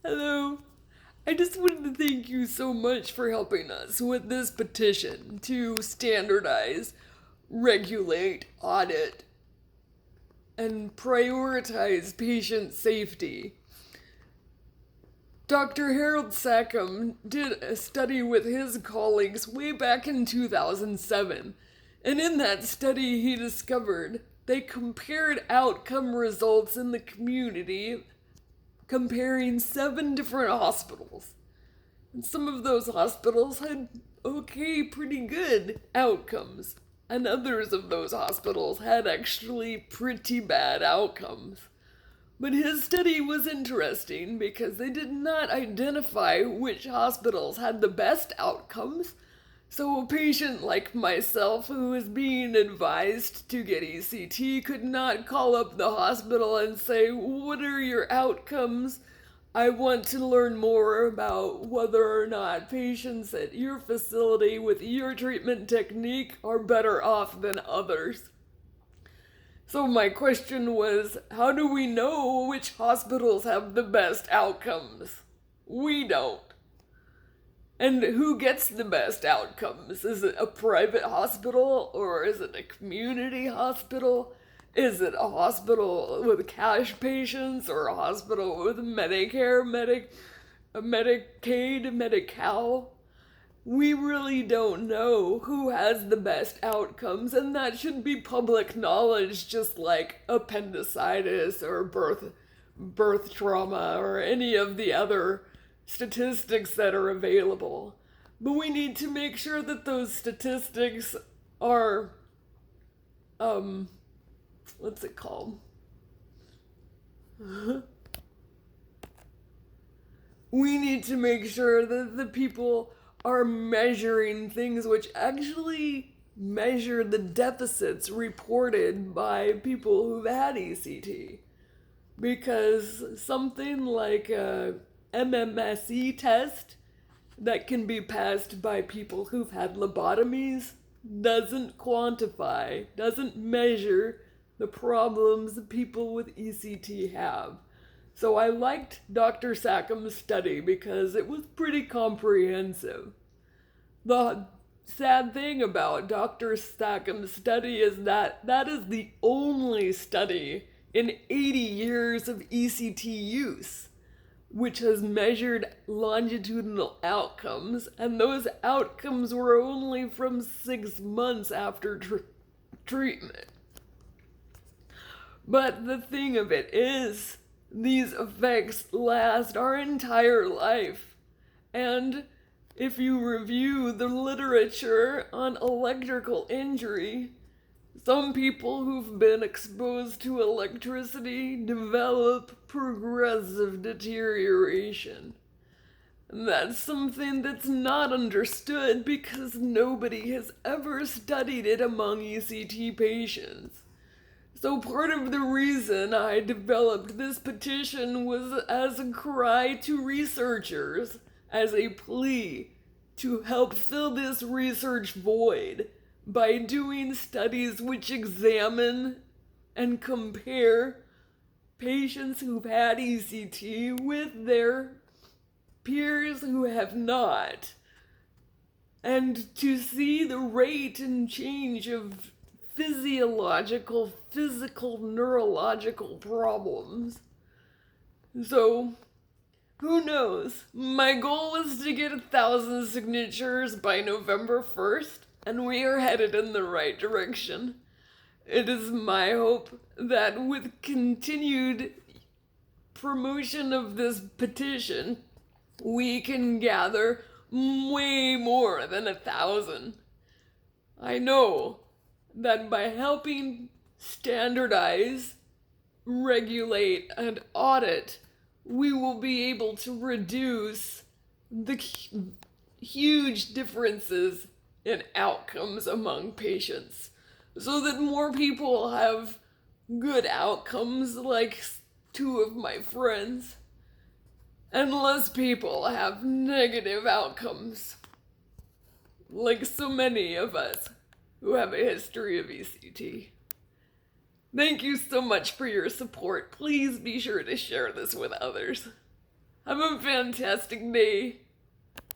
Hello. I just wanted to thank you so much for helping us with this petition to standardize, regulate, audit, and prioritize patient safety. Dr. Harold Sackeim did a study with his colleagues way back in 2007, and in that study, he discovered they compared outcome results in the community comparing 7 different hospitals. And some of those hospitals had pretty good outcomes. And others of those hospitals had actually pretty bad outcomes. But his study was interesting because they did not identify which hospitals had the best outcomes. So a patient like myself who was being advised to get ECT could not call up the hospital and say, "What are your outcomes? I want to learn more about whether or not patients at your facility with your treatment technique are better off than others." So my question was, how do we know which hospitals have the best outcomes? We don't. And who gets the best outcomes? Is it a private hospital or is it a community hospital? Is it a hospital with cash patients or a hospital with Medicare, Medicaid, Medi-Cal? We really don't know who has the best outcomes, and that should be public knowledge, just like appendicitis or birth trauma or any of the other statistics that are available. But we need to make sure that those statistics are, what's it called? We need to make sure that the people are measuring things which actually measure the deficits reported by people who've had ECT. Because something like a MMSE test that can be passed by people who've had lobotomies doesn't quantify, doesn't measure the problems people with ECT have. So I liked Dr. Sackeim's study because it was pretty comprehensive. The sad thing about Dr. Sackeim's study is that that is the only study in 80 years of ECT use which has measured longitudinal outcomes, and those outcomes were only from 6 months after treatment. But the thing of it is, these effects last our entire life. And if you review the literature on electrical injury, some people who've been exposed to electricity develop progressive deterioration. And that's something that's not understood because nobody has ever studied it among ECT patients. So part of the reason I developed this petition was as a cry to researchers, as a plea to help fill this research void by doing studies which examine and compare patients who've had ECT with their peers who have not, and to see the rate and change of physiological, physical, neurological problems. So, who knows? My goal is to get 1,000 signatures by November 1st, and we are headed in the right direction. It is my hope that with continued promotion of this petition, we can gather way more than 1,000. I know that by helping standardize, regulate, and audit, we will be able to reduce the huge differences in outcomes among patients so that more people have good outcomes like 2 of my friends and less people have negative outcomes like so many of us who have a history of ECT. Thank you so much for your support. Please be sure to share this with others. Have a fantastic day.